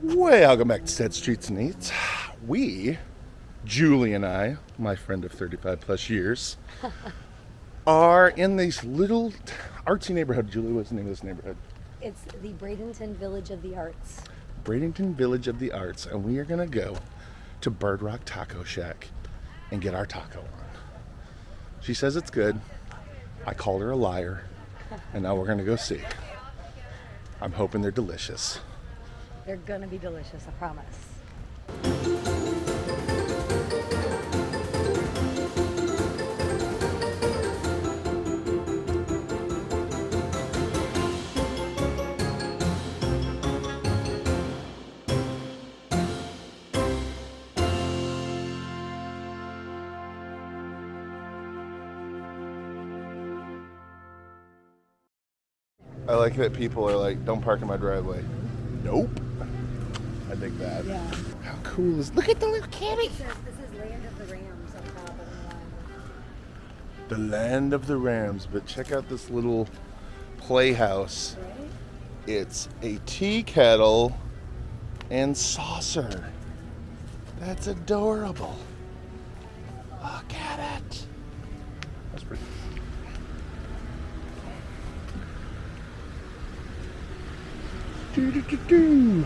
Welcome back to Dead Streets and Eats. We, Julie and I, my friend of 35 plus years, are in this little artsy neighborhood. Julie, what's the name of this neighborhood? It's the Bradenton Village of the Arts. Bradenton Village of the Arts, and we are going to go to Bird Rock Taco Shack and get our taco on. She says it's good. I called her a liar, and now we're going to go see. I'm hoping they're delicious. They're gonna be delicious, I promise. I like that people are like, don't park in my driveway. Nope. I dig that. Yeah. How cool is... Look at the little kitty. It says this is Land of the Rams on top of The Land of the Rams. But check out this little playhouse. Right? It's a tea kettle and saucer. That's adorable. Look at it. That's pretty cool. Do.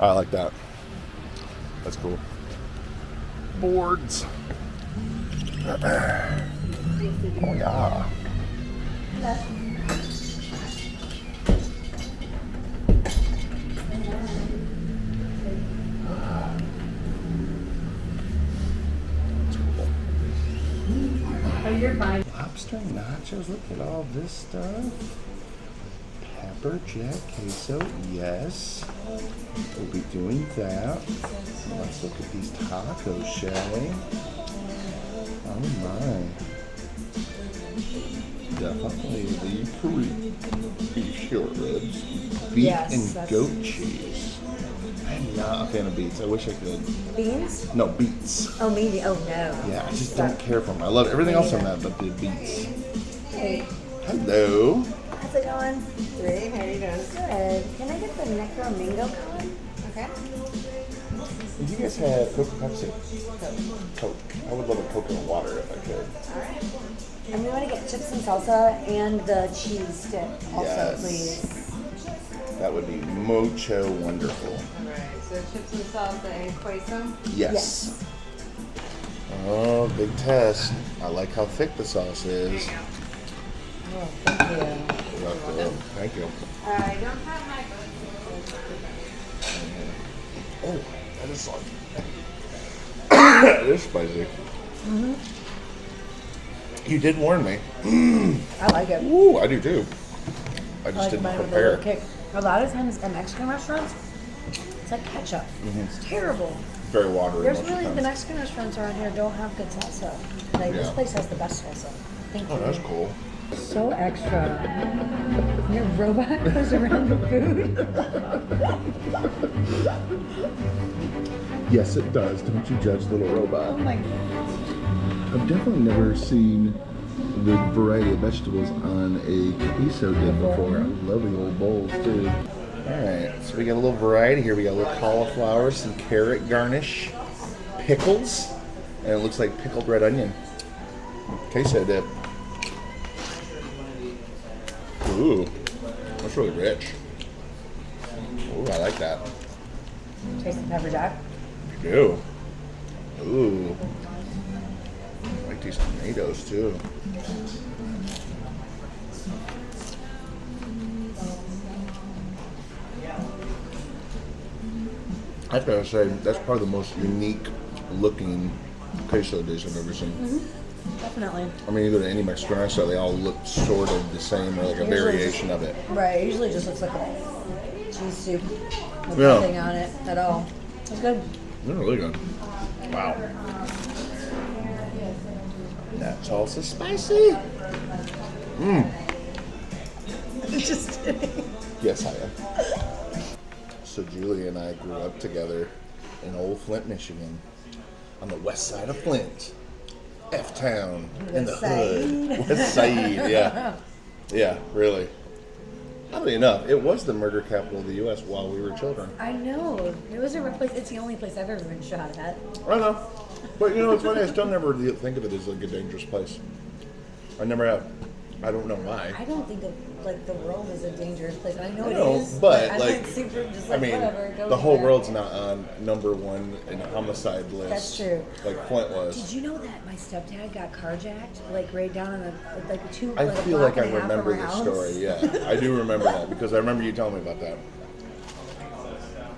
I like that. That's cool. Boards. Oh yeah. Oh, you're fine. Lobster nachos. Look at all this stuff. Pepper jack queso, yes. We'll be doing that. Let's look at these tacos, shall we? Oh my. Definitely the Korean beef short ribs. Beef Yes, and that's- goat cheese. I'm not a fan of beets. I wish I could. Beans? No, beets. Oh, me? Oh, no. Yeah, I just don't care for them. I love everything else on that, but the beets. Hey, Hello. how's it going? Great, how are you doing? Good. Can I get the Necro Mango cone? Okay. Did you guys have Coke or Pepsi? Coke. I would love a Coke and water if I could. Alright. And we want to get chips and salsa and the cheese dip also, Yes. please. That would be mucho wonderful. Alright, so chips and salsa and queso. Yes. Oh, big test. I like how thick the sauce is. Oh, thank you. Thank you. I don't have my Oh, that is like... that is spicy. Mm-hmm. You did warn me. I like it. Ooh, I do too. I I just like didn't mine with a prepare. little kick. A lot of times at Mexican restaurants, it's like ketchup. It's terrible. Very watery. There's most of really, the the time. Mexican restaurants around here don't have good salsa. Like, this Yeah. place has the best salsa. Thank Oh, you. that's cool. So extra. Your robot goes around the food. Yes, it does. Don't you judge the little robot. Oh my god. I've definitely never seen the variety of vegetables on a queso dip before. I love the old bowls too. Alright, so we got a little variety here. We got a little cauliflower, some carrot garnish, pickles, and it looks like pickled red onion. Queso dip. Ooh, that's really rich. Ooh, I like that. Taste the pepper jack. You do. Ooh. I like these tomatoes too. I've got to say, that's probably the most unique looking queso dish I've ever seen. Definitely. I mean, you go to any Mexican restaurant, they all look sort of the same or like a Usually variation of it. Right, it usually just looks like a cheese soup with Yeah. nothing on it at all. It's good. They're really good. Wow. That's also spicy. Mmm. Just kidding. Yes, I am. So Julie and I grew up together in old Flint, Michigan, on the west side of Flint. F-Town, in the hood. West Side, yeah. Yeah, really. Oddly enough, it was the murder capital of the U.S. while we were children. I know. It was a real place. It's the only place I've ever been shot at. I know. But you know, it's funny, I still never think of it as like a dangerous place. I never have. I don't know why. I don't think of like the world is a dangerous place. I know I it know, is, but I'm like, super just I like mean, whatever. Go the whole there. world's not on #1 in a homicide list. That's true. Like Flint was. Did you know that my stepdad got carjacked? Like right down in the like two. I like, a feel block like I and a half from remember our the house. story. Yeah, I do remember that because I remember you telling me about that.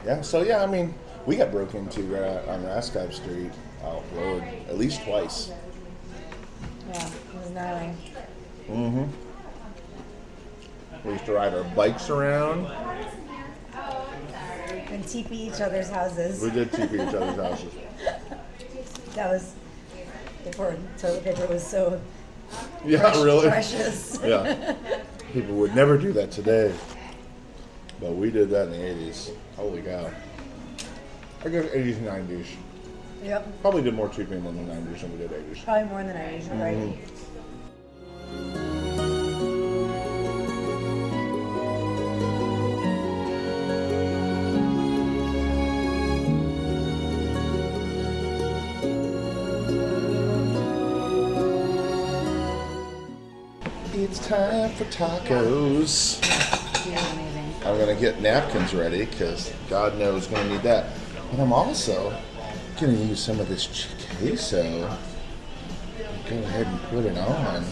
Yeah. So yeah, I mean, we got broke into on Rascov Street. Oh Lord, at least twice. Yeah, it was gnarly. Mm-hmm. We used to ride our bikes around. And TP each other's houses. We did TP each other's houses. That was before toilet paper was so Yeah, really. precious. Yeah. People would never do that today. But we did that in the 80s. Holy cow. I guess 80s and 90s. Yep. Probably did more TPing in the 90s than we did 80s. Probably more than I usually right. It's time for tacos. Yeah, amazing. I'm going to get napkins ready because God knows going to need that. But I'm also going to use some of this queso. Go ahead and put it on.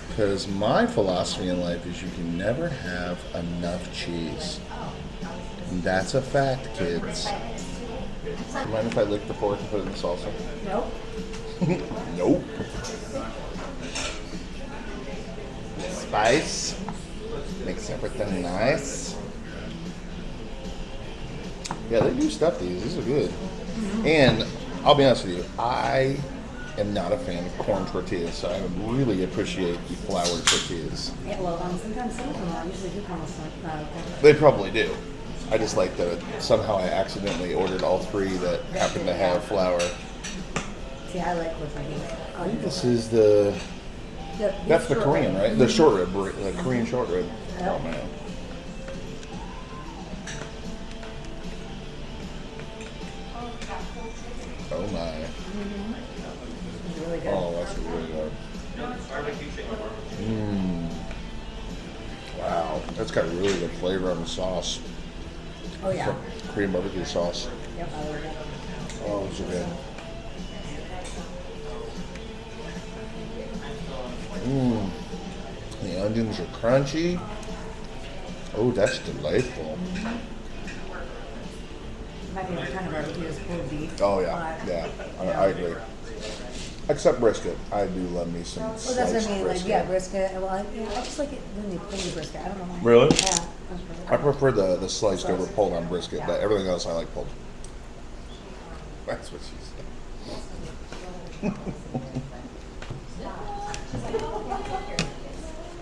Because my philosophy in life is you can never have enough cheese. And that's a fact, kids. Mind if I lick the fork and put it in the salsa? Nope. Nope. Spice. Makes everything nice. Yeah, they do stuff these. These are good. Mm-hmm. And I'll be honest with you, I am not a fan of corn tortillas, so I would really appreciate the flour tortillas. Yeah, well, sometimes some of them usually do come with some. They probably do. I just like that somehow I accidentally ordered all three that happen to have flour. See, I like with I think this is the... That's the Korean, right? The short rib, the Korean short rib. Oh, man. Oh, my. It's really good. Oh, that's really good. Wow. That's got really good flavor on the sauce. Oh, yeah. Korean barbecue sauce. Yep, I love it. Oh, those are good. The onions are crunchy. Oh, that's delightful. My favorite kind of barbecue is pulled beef. Oh, yeah. Yeah, I agree. Except brisket. I do love me some Well, that's sliced what I mean. brisket. Like, yeah, brisket. Well, I just like it when they pull the brisket. I don't know why. Really? Yeah. That's perfect. I prefer the sliced over pulled on brisket, but everything else I like pulled. That's what she said.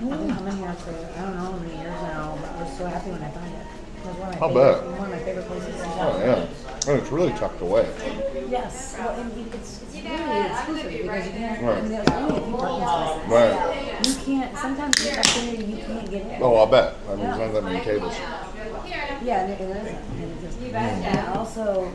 I've been coming here for I don't know how many years now, but I was so happy when I found it. It was one of my I'll favorite, bet. one of my favorite places in Oh, town. yeah. And it's really tucked away. Yes, well, and it's really exclusive because you can't. Right. I mean, there's only a few parking spaces. Right. You can't. Sometimes you up there, you can't get in. Oh, I'll bet. I mean, there's not that many tables. Yeah, and it isn't. And it just, and also,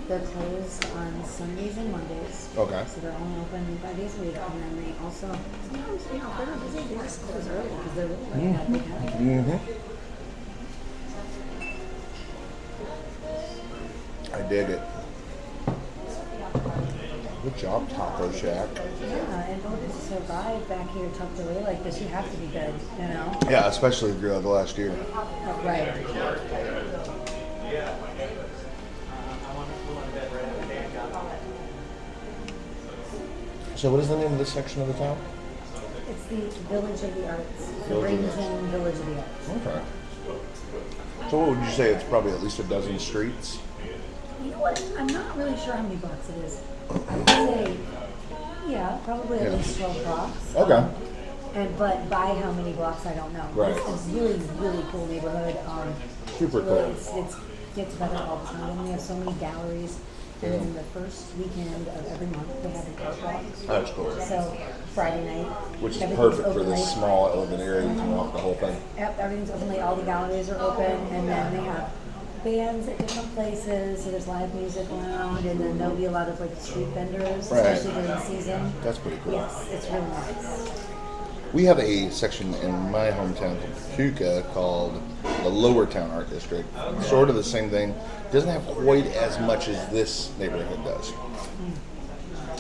they're closed on Sundays and Mondays. Okay. So they're only open 5 days a week, and then they also sometimes if they're not busy, they just close early because they're really like that big house. Mm-hmm. I dig it. Good job, Taco Shack. Yeah, in order to survive back here tucked away like this, you have to be good, you know? Yeah, especially if you're the last year. Right. So what is the name of this section of the town? It's the Village of the Arts. The Village of the Bradenton Village of the Arts. Okay. So what would you say? It's probably at least a dozen streets? You know what? I'm not really sure how many blocks it is. I would say, yeah, probably at Yeah. least 12 blocks. Okay. But by how many blocks, I don't know. Right. It's a really, really cool neighborhood. Super Really, cool. It's gets better all the time. And we have so many galleries. And then the first weekend of every month, they have a park walk. That's cool. So Friday night, Which is everything's perfect for open this late. small, elegant area. You can walk the whole thing. Yep, everything's open late. All the galleries are open, and then they have bands at different places. So there's live music around, and then there'll be a lot of like street vendors, Right. especially during the season. That's pretty cool. Yes, it's really nice. We have a section in my hometown of Pachuca called the Lower Town Art District. Sort of the same thing. Doesn't have quite as much as this neighborhood does.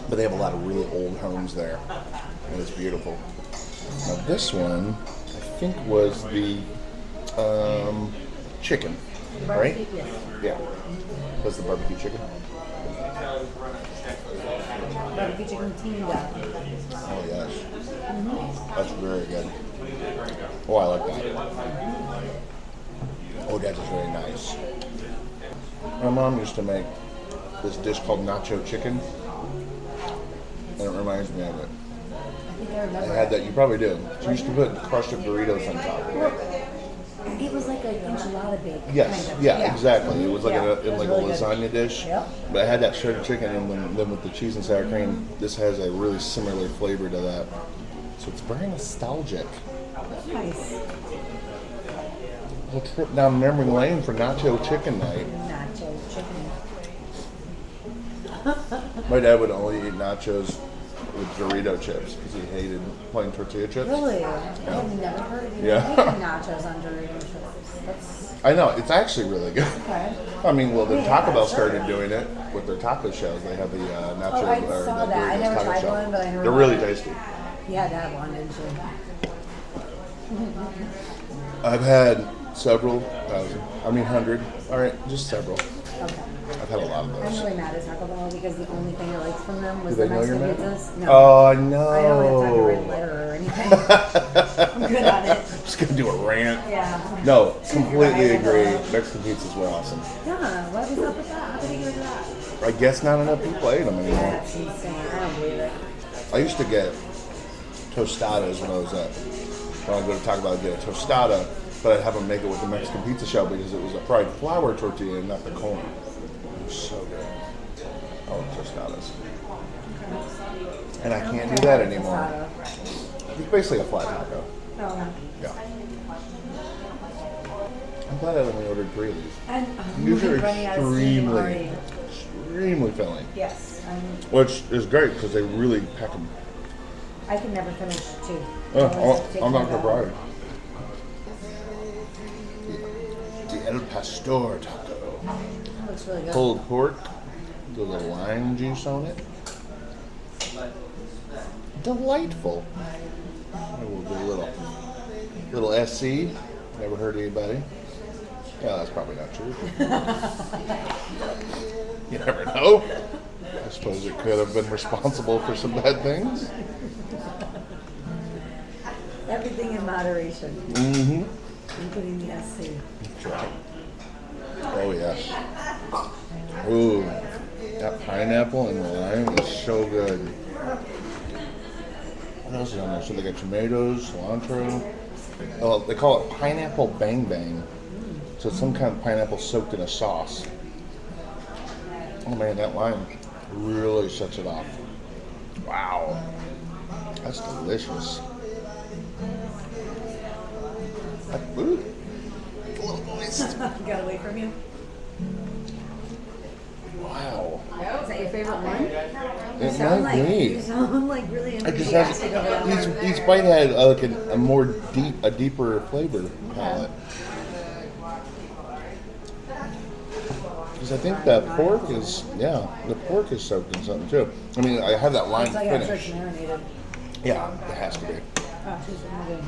But they have a lot of really old homes there. And it's beautiful. Now this one, I think was the chicken, right? Barbecue, yes. Yeah. That's the barbecue chicken. Barbecue chicken tinga. Oh yes. That's very good. Oh, I like that. Oh, that is very nice. My mom used to make this dish called nacho chicken, and it reminds me of it. I think I I remember. had that. You probably do. She used to put crushed up burritos on top. It was like an enchilada bake. Yes, kind of. yeah, exactly. It was like Yeah, a, it in was like really a good. lasagna dish. Yep. But I had that shredded chicken, and then with the cheese and sour cream, this has a really similar flavor to that. So it's very nostalgic. Nice. A little trip down memory lane for nacho chicken night. Nacho chicken. My dad would only eat nachos with Dorito chips because he hated plain tortilla chips. Really? I've never heard of you Yeah. making nachos on Dorito chips. That's I know, it's actually really good. okay. I mean, well, then Yeah, Taco Bell sure. started doing it with their taco shells. They have the nacho Oh, I or saw the that. I Doritos never taco tried shell. one, but I heard They're really about it. tasty. You had to have one, didn't you? I've had several thousand. I mean, 100. All right, just several. Okay. I've had a lot of I'm those. really mad at Taco Bell because the only thing I liked from them was Do they the know you're Mexican mad? pizzas. No. Oh, I don't have time to write a no. letter or anything. I'm good on it. Just gonna do a rant. Yeah. No, completely Right. agree. Mexican pizzas were awesome. Yeah, what was up with that? How did you get rid of that? I guess not enough people ate them anymore. That's insane. I don't believe it. I used to get tostadas when I was at, when I go to Taco Bell, I'd get a tostada, but I'd have them make it with the Mexican pizza shell because it was a fried flour tortilla and not the corn. It was so good. I love tostadas. And I can't do that anymore. It's basically a flat taco. No. Yeah. I'm glad I only ordered 3 of these. And These are running out of steam already. extremely filling. Yes. Which is great because they really pack them. I can never finish 2. I'm not surprised. The El Pastor taco. That looks really good. Pulled pork, with a little lime juice on it. Delightful. Maybe we'll do a little SC. Never hurt anybody. Yeah, that's probably not true. You never know. I suppose it could have been responsible for some bad things. Everything in moderation, Mm-hmm. including the SC. That's right. Oh, yes. Ooh, that pineapple and the lime is so good. What else is on there? So they got tomatoes, cilantro. Oh, they call it pineapple bang bang. So it's some kind of pineapple soaked in a sauce. Oh man, that lime really sets it off. Wow. That's delicious. Ooh, a little moist. Got away from you? Wow. Is that your favorite one? It sound might like, be. You sound like really It just has enthusiastic over that one. each bite had like a deeper flavor palette. Because I think that pork is the pork is soaked in something too. I mean, I have that lime It's like it's finish. like marinated. Yeah, it has to be. Oh, she's really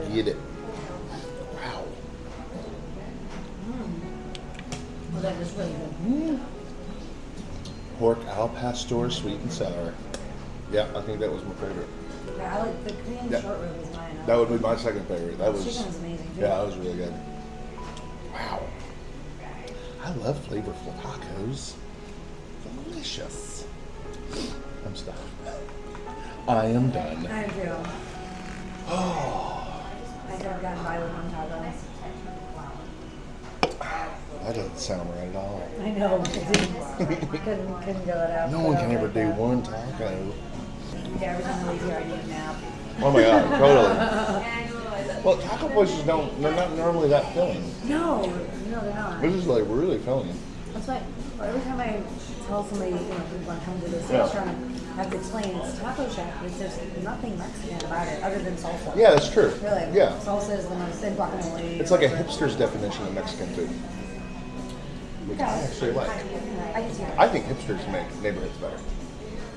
good. Eat it. Wow. Well, that is really good. Pork al pastor, sweet and sour. Yeah, I think that was my favorite. Yeah, I like the Korean Yeah. short rib is mine. That would be my second favorite. That was Chicken's amazing too. yeah, that was really good. Wow. I love flavorful tacos. Delicious. I'm stuffed. I am done. I do. I could have gotten by with one taco. That doesn't sound right at all. I know. Couldn't go it out. No one can ever do one taco. Yeah, every time I leave here, I need a nap. Oh my god, totally. Well, taco places they're not normally that filling. No, they're not. This is like really filling. That's why every time I tell somebody, who's going to come to this Yeah. restaurant, I have to explain it's a taco shack, but there's nothing Mexican about it other than salsa. Yeah, that's true. Really? Yeah. Salsa is the most in guacamole. It's like a hipster's definition of Mexican food. Which I actually like. I can see that. I think hipsters make neighborhoods better.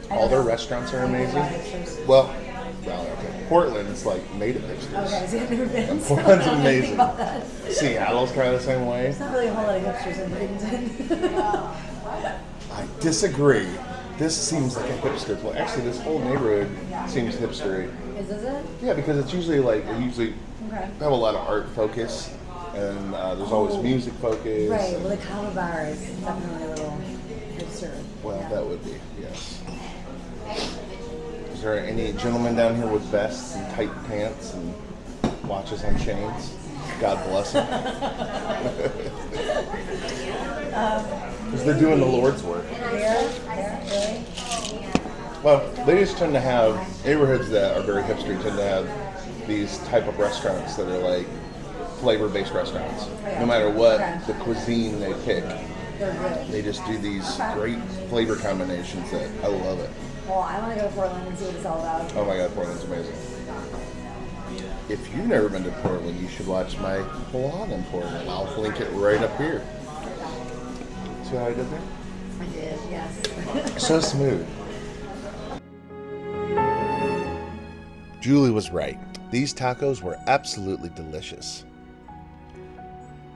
I All don't their know. restaurants are I don't know amazing. about hipsters. Well, okay. Portland is like made of hipsters. Okay, so I've never been. And so I Portland's don't know anything amazing. about that. Seattle's kind of the same way. There's not really a whole lot of hipsters in Bradenton. I disagree. This seems like a hipster place. Actually, this whole neighborhood seems hipstery. Is it? Yeah, because it's usually Okay. have a lot of art focus, and there's always music focus. Right. and- Well, the kava bar is definitely a little hipster. Well, Yeah. that would be, yes. Is there any gentlemen down here with vests and tight pants and watches on chains? God bless them. Because they're doing the Lord's work. There, really? Well, they just tend to have, neighborhoods that are very hipster tend to have these type of restaurants that are like flavor-based restaurants. No matter what the cuisine they pick, They're good. they just do these great flavor combinations that I love it. Well, I want to go to Portland and see what it's all about. Oh my god, Portland's amazing. If you've never been to Portland, you should watch my vlog in Portland. I'll link it right up here. See how I did there? I did, yes. So smooth. Julie was right. These tacos were absolutely delicious.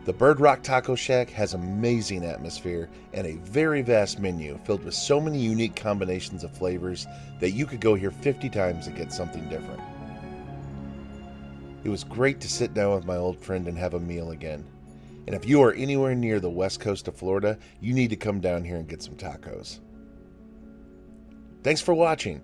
The Bird Rock Taco Shack has amazing atmosphere and a very vast menu filled with so many unique combinations of flavors that you could go here 50 times and get something different. It was great to sit down with my old friend and have a meal again. And if you are anywhere near the west coast of Florida, you need to come down here and get some tacos. Thanks for watching.